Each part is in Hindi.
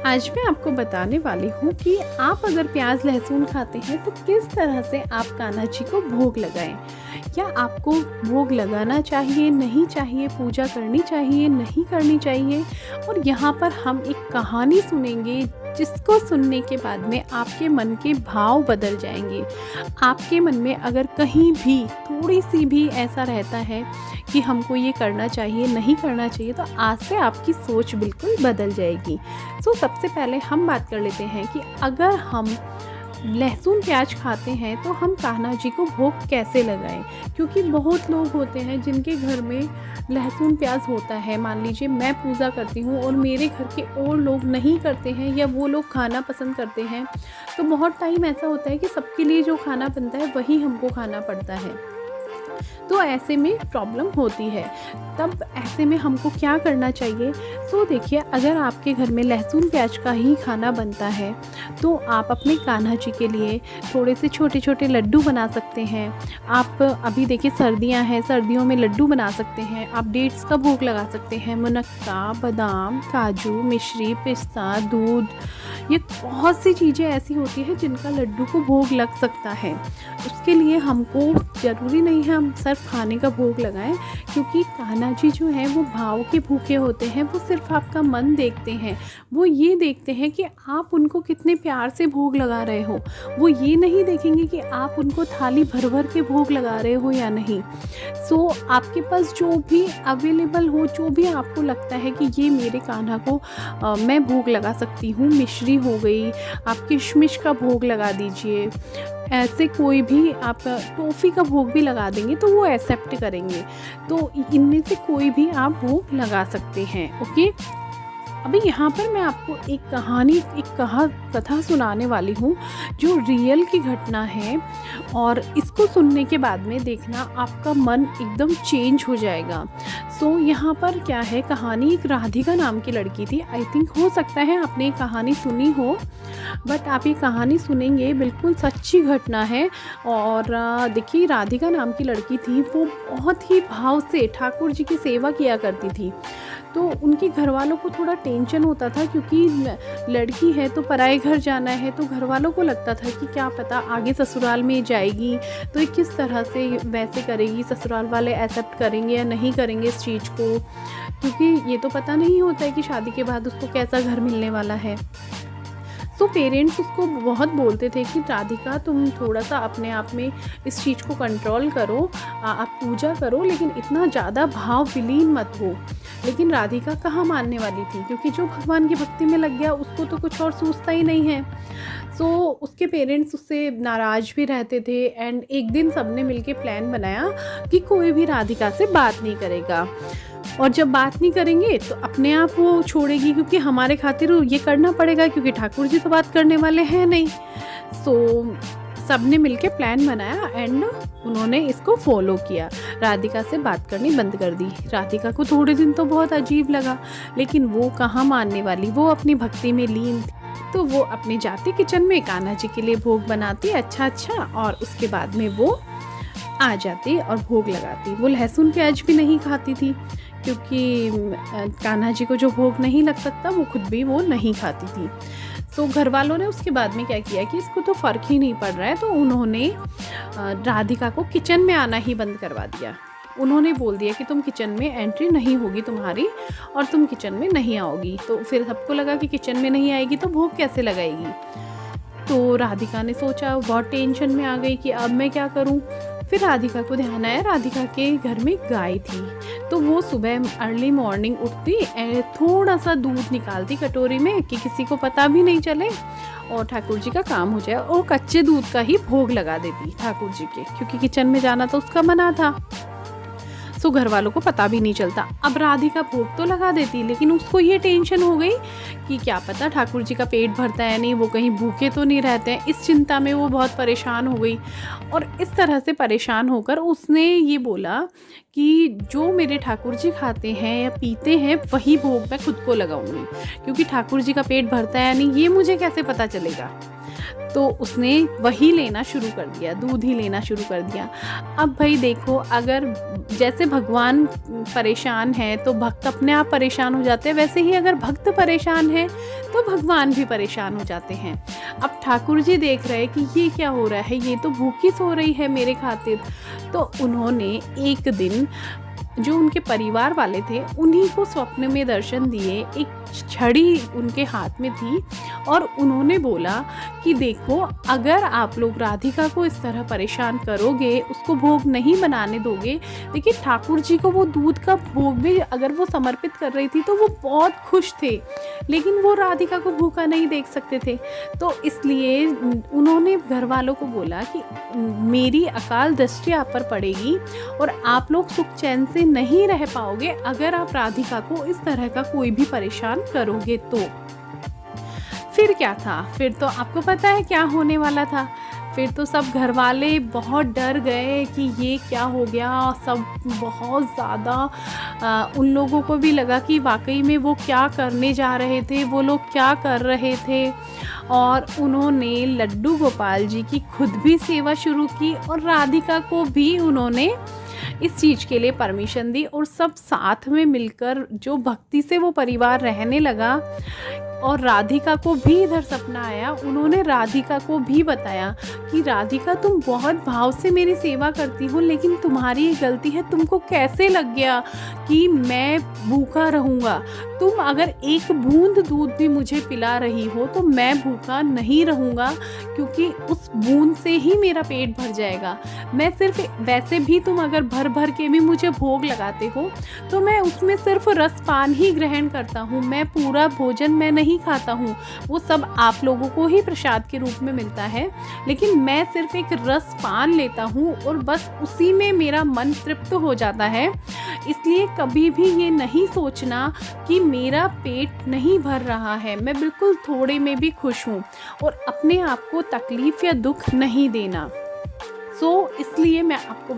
आज मैं आपको बताने वाली हूँ कि आप अगर प्याज लहसुन खाते हैं तो किस तरह से आप कान्हा जी को भोग लगाएं। क्या आपको भोग लगाना चाहिए, नहीं चाहिए, पूजा करनी चाहिए, नहीं करनी चाहिए। और यहाँ पर हम एक कहानी सुनेंगे जिसको सुनने के बाद में आपके मन के भाव बदल जाएंगे। आपके मन में अगर कहीं भी थोड़ी सी भी ऐसा रहता है कि हमको ये करना चाहिए, नहीं करना चाहिए, तो आज से आपकी सोच बिल्कुल बदल जाएगी। सबसे पहले हम बात कर लेते हैं कि अगर हम लहसुन प्याज खाते हैं तो हम कान्हा जी को भोग कैसे लगाएं। क्योंकि बहुत लोग होते हैं जिनके घर में लहसुन प्याज होता है। मान लीजिए मैं पूजा करती हूँ और मेरे घर के और लोग नहीं करते हैं या वो लोग खाना पसंद करते हैं, तो बहुत टाइम ऐसा होता है कि सबके लिए जो खाना बनता है वही हमको खाना पड़ता है। तो ऐसे में प्रॉब्लम होती है। तब ऐसे में हमको क्या करना चाहिए। देखिए, अगर आपके घर में लहसुन प्याज का ही खाना बनता है तो आप अपने कान्हा जी के लिए थोड़े से छोटे छोटे लड्डू बना सकते हैं। आप अभी देखिए सर्दियां हैं, सर्दियों में लड्डू बना सकते हैं। आप डेट्स का भोग लगा सकते हैं, मुनक्का, बादाम, काजू, मिश्री, पिस्ता, दूध, ये बहुत सी चीज़ें ऐसी होती हैं जिनका लड्डू को भोग लग सकता है। उसके लिए हमको ज़रूरी नहीं है हम सिर्फ खाने का भोग लगाएं, क्योंकि कान्हा जी जो हैं वो भाव के भूखे होते हैं। वो सिर्फ आपका मन देखते हैं, वो ये देखते हैं कि आप उनको कितने प्यार से भोग लगा रहे हो। वो ये नहीं देखेंगे कि आप उनको थाली भर भर के भोग लगा रहे हो या नहीं। आपके पास जो भी अवेलेबल हो, जो भी आपको लगता है कि ये मेरे कान्हा को मैं भोग लगा सकती हूँ। मिश्री हो गई, आप किशमिश का भोग लगा दीजिए। ऐसे कोई भी आप टॉफ़ी का भोग भी लगा देंगे तो वो एक्सेप्ट करेंगे। तो इनमें से कोई भी आप भोग लगा सकते हैं। ओके, अभी यहाँ पर मैं आपको एक कथा सुनाने वाली हूँ जो रियल की घटना है, और इसको सुनने के बाद में देखना आपका मन एकदम चेंज हो जाएगा। यहाँ पर क्या है, कहानी एक राधिका नाम की लड़की थी। आई थिंक हो सकता है आपने ये कहानी सुनी हो, बट आप ये कहानी सुनेंगे, बिल्कुल सच्ची घटना है। और देखिए, राधिका नाम की लड़की थी, वो बहुत ही भाव से ठाकुर जी की सेवा किया करती थी। तो उनके घर वालों को थोड़ा टेंशन होता था, क्योंकि लड़की है तो पराए घर जाना है। तो घर वालों को लगता था कि क्या पता आगे ससुराल में जाएगी तो ये किस तरह से वैसे करेगी, ससुराल वाले एक्सेप्ट करेंगे या नहीं करेंगे इस चीज़ को, क्योंकि ये तो पता नहीं होता है कि शादी के बाद उसको कैसा घर मिलने वाला है। पेरेंट्स उसको बहुत बोलते थे कि राधिका, तुम थोड़ा सा अपने आप में इस चीज़ को कंट्रोल करो, आप पूजा करो, लेकिन इतना ज़्यादा भाव विलीन मत हो। लेकिन राधिका कहाँ मानने वाली थी, क्योंकि जो भगवान की भक्ति में लग गया उसको तो कुछ और सूझता ही नहीं है। उसके पेरेंट्स उससे नाराज़ भी रहते थे। एंड एक दिन सबने मिलके प्लान बनाया कि कोई भी राधिका से बात नहीं करेगा, और जब बात नहीं करेंगे तो अपने आप वो छोड़ेगी, क्योंकि हमारे खातिर ये करना पड़ेगा, क्योंकि ठाकुर जी तो बात करने वाले हैं नहीं। सबने मिलके प्लान बनाया एंड उन्होंने इसको फॉलो किया। राधिका से बात करनी बंद कर दी। राधिका को थोड़े दिन तो बहुत अजीब लगा, लेकिन वो कहाँ मानने वाली, वो अपनी भक्ति में लीन थी। तो वो अपने जाती किचन में कान्हा जी के लिए भोग बनाती अच्छा, और उसके बाद में वो आ जाती और भोग लगाती। वो लहसुन प्याज भी नहीं खाती थी, क्योंकि कान्हा जी को जो भोग नहीं लग सकता वो खुद भी वो नहीं खाती थी। घर वालों ने उसके बाद में क्या किया कि इसको तो फ़र्क ही नहीं पड़ रहा है, तो उन्होंने राधिका को किचन में आना ही बंद करवा दिया। उन्होंने बोल दिया कि तुम किचन में एंट्री नहीं होगी तुम्हारी, और तुम किचन में नहीं आओगी। तो फिर सबको लगा कि किचन में नहीं आएगी तो भोग कैसे लगाएगी। तो राधिका ने सोचा, बहुत टेंशन में आ गई कि अब मैं क्या करूं। फिर राधिका को ध्यान आया, राधिका के घर में गाय थी। तो वो सुबह अर्ली मॉर्निंग उठती, थोड़ा सा दूध निकालती कटोरी में कि किसी को पता भी नहीं चले और ठाकुर जी का काम हो जाए, और कच्चे दूध का ही भोग लगा देती ठाकुर जी के, क्योंकि किचन में जाना तो उसका मना था। घर वालों को पता भी नहीं चलता। अब राधिका भोग तो लगा देती, लेकिन उसको ये टेंशन हो गई कि क्या पता ठाकुर जी का पेट भरता है नहीं, वो कहीं भूखे तो नहीं रहते हैं। इस चिंता में वो बहुत परेशान हो गई, और इस तरह से परेशान होकर उसने ये बोला कि जो मेरे ठाकुर जी खाते हैं या पीते हैं वही भोग मैं खुद को लगाऊंगी, क्योंकि ठाकुर जी का पेट भरता है नहीं ये मुझे कैसे पता चलेगा। तो उसने वही लेना शुरू कर दिया, दूध ही लेना शुरू कर दिया। अब भाई देखो, अगर जैसे भगवान परेशान है तो भक्त अपने आप परेशान हो जाते हैं, वैसे ही अगर भक्त परेशान है तो भगवान भी परेशान हो जाते हैं। अब ठाकुर जी देख रहे हैं कि ये क्या हो रहा है, ये तो भूखी सो रही है मेरे खातिर। तो उन्होंने एक दिन जो उनके परिवार वाले थे उन्हीं को स्वप्न में दर्शन दिए। एक छड़ी उनके हाथ में थी और उन्होंने बोला कि देखो, अगर आप लोग राधिका को इस तरह परेशान करोगे, उसको भोग नहीं बनाने दोगे, देखिए ठाकुर जी को वो दूध का भोग भी अगर वो समर्पित कर रही थी तो वो बहुत खुश थे, लेकिन वो राधिका को भूखा नहीं देख सकते थे। तो इसलिए उन्होंने घर वालों को बोला कि मेरी अकाल दृष्टि आप पर पड़ेगी और आप लोग सुख चैन से नहीं रह पाओगे अगर आप राधिका को इस तरह का कोई भी परेशान करोगे तो। फिर क्या था, फिर तो आपको पता है क्या होने वाला था। फिर तो सब घर वाले बहुत डर गए कि ये क्या हो गया। सब बहुत ज़्यादा उन लोगों को भी लगा कि वाकई में वो क्या करने जा रहे थे, वो लोग क्या कर रहे थे। और उन्होंने लड्डू गोपाल जी की खुद भी सेवा शुरू की और राधिका को भी उन्होंने इस चीज़ के लिए परमिशन दी और सब साथ में मिलकर जो भक्ति से वो परिवार रहने लगा। और राधिका को भी इधर सपना आया। उन्होंने राधिका को भी बताया कि राधिका, तुम बहुत भाव से मेरी सेवा करती हो, लेकिन तुम्हारी ये गलती है। तुमको कैसे लग गया कि मैं भूखा रहूँगा? तुम अगर एक बूंद दूध भी मुझे पिला रही हो तो मैं भूखा नहीं रहूँगा, क्योंकि उस बूंद से ही मेरा पेट भर जाएगा। मैं सिर्फ, वैसे भी तुम अगर भर भर के भी मुझे भोग लगाते हो तो मैं उसमें सिर्फ रसपान ही ग्रहण करता हूँ, मैं पूरा भोजन मैं नहीं खाता हूँ। वो सब आप लोगों को ही प्रसाद के रूप में मिलता है, लेकिन मैं सिर्फ एक रसपान लेता हूँ और बस उसी में मेरा मन तृप्त हो जाता है। इसलिए कभी भी ये नहीं सोचना कि मेरा पेट नहीं भर रहा है, मैं बिल्कुल थोड़े में भी खुश हूँ और अपने आप को तकलीफ़ या दुख नहीं देना। इसलिए मैं आपको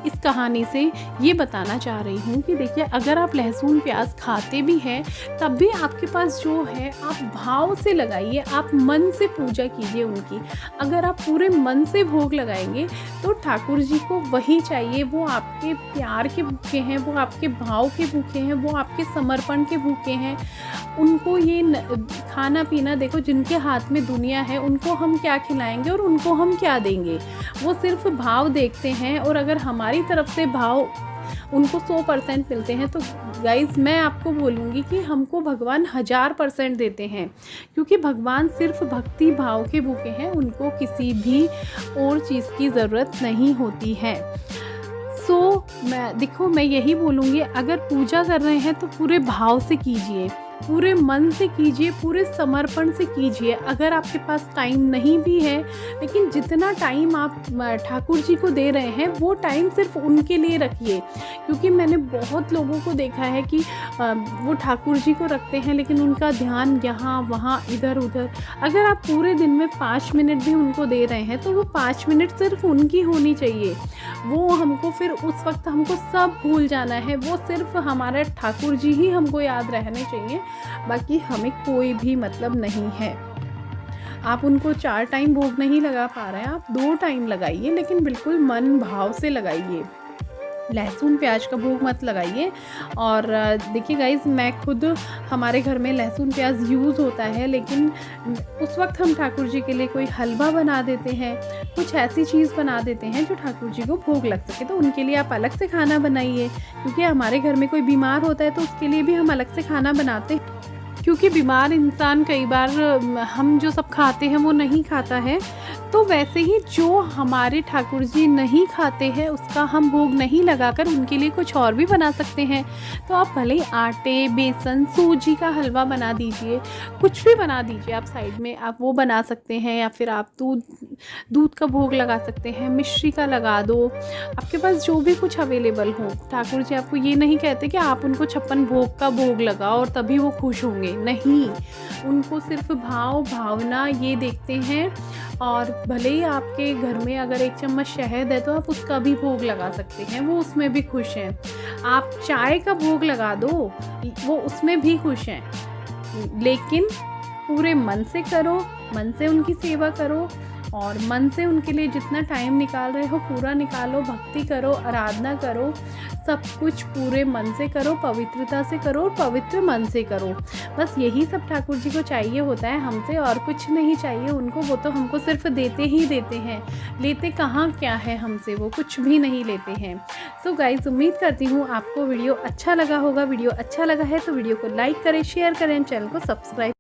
इस कहानी से ये बताना चाह रही हूँ कि देखिए, अगर आप लहसुन प्याज खाते भी हैं तब भी आपके पास जो है आप भाव से लगाइए, आप मन से पूजा कीजिए उनकी। अगर आप पूरे मन से भोग लगाएंगे तो ठाकुर जी को वही चाहिए। वो आपके प्यार के भूखे हैं, वो आपके भाव के भूखे हैं, वो आपके समर्पण के भूखे हैं। उनको ये खाना पीना, देखो जिनके हाथ में दुनिया है उनको हम क्या खिलाएंगे और उनको हम क्या देंगे। वो सिर्फ भाव देखते हैं और अगर हमारी तरफ से भाव उनको 100% मिलते हैं तो गाइज़ मैं आपको बोलूँगी कि हमको भगवान 1000% देते हैं, क्योंकि भगवान सिर्फ भक्ति भाव के भूखे हैं, उनको किसी भी और चीज़ की ज़रूरत नहीं होती है। मैं यही बोलूँगी, अगर पूजा कर रहे हैं तो पूरे भाव से कीजिए, पूरे मन से कीजिए, पूरे समर्पण से कीजिए। अगर आपके पास टाइम नहीं भी है, लेकिन जितना टाइम आप ठाकुर जी को दे रहे हैं वो टाइम सिर्फ उनके लिए रखिए। क्योंकि मैंने बहुत लोगों को देखा है कि वो ठाकुर जी को रखते हैं लेकिन उनका ध्यान यहाँ वहाँ इधर उधर। अगर आप पूरे दिन में 5 मिनट भी उनको दे रहे हैं तो वो 5 मिनट सिर्फ उनकी होनी चाहिए। वो हमको फिर उस वक्त हमको सब भूल जाना है, वो सिर्फ हमारा ठाकुर जी ही हमको याद रहने चाहिए, बाकी हमें कोई भी मतलब नहीं है। आप उनको 4 टाइम भोग नहीं लगा पा रहे हैं, आप 2 टाइम लगाइए, लेकिन बिल्कुल मन भाव से लगाइए। लहसुन प्याज का भोग मत लगाइए। और देखिए गाइज़, मैं खुद, हमारे घर में लहसुन प्याज यूज़ होता है, लेकिन उस वक्त हम ठाकुर जी के लिए कोई हलवा बना देते हैं, कुछ ऐसी चीज़ बना देते हैं जो ठाकुर जी को भोग लग सके। तो उनके लिए आप अलग से खाना बनाइए, क्योंकि हमारे घर में कोई बीमार होता है तो उसके लिए भी हम अलग से खाना बनाते हैं, क्योंकि बीमार इंसान कई बार हम जो सब खाते हैं वो नहीं खाता है। तो वैसे ही जो हमारे ठाकुर जी नहीं खाते हैं उसका हम भोग नहीं लगाकर उनके लिए कुछ और भी बना सकते हैं। तो आप भले ही आटे, बेसन, सूजी का हलवा बना दीजिए, कुछ भी बना दीजिए आप साइड में, आप वो बना सकते हैं। या फिर आप दूध का भोग लगा सकते हैं, मिश्री का लगा दो, आपके पास जो भी कुछ अवेलेबल हो। ठाकुर जी आपको ये नहीं कहते कि आप उनको 56 भोग का भोग लगाओ और तभी वो खुश होंगे, नहीं। उनको सिर्फ भावना ये देखते हैं। और भले ही आपके घर में अगर 1 चम्मच शहद है तो आप उसका भी भोग लगा सकते हैं, वो उसमें भी खुश हैं। आप चाय का भोग लगा दो, वो उसमें भी खुश हैं। लेकिन पूरे मन से करो, मन से उनकी सेवा करो और मन से उनके लिए जितना टाइम निकाल रहे हो पूरा निकालो, भक्ति करो, आराधना करो, सब कुछ पूरे मन से करो, पवित्रता से करो और पवित्र मन से करो। बस यही सब ठाकुर जी को चाहिए होता है हमसे, और कुछ नहीं चाहिए उनको। वो तो हमको सिर्फ देते ही देते हैं, लेते कहाँ क्या है हमसे, वो कुछ भी नहीं लेते हैं। सो गाइस, उम्मीद करती हूँ आपको वीडियो अच्छा लगा होगा। वीडियो अच्छा लगा है तो वीडियो को लाइक करें, शेयर करें, चैनल को सब्सक्राइब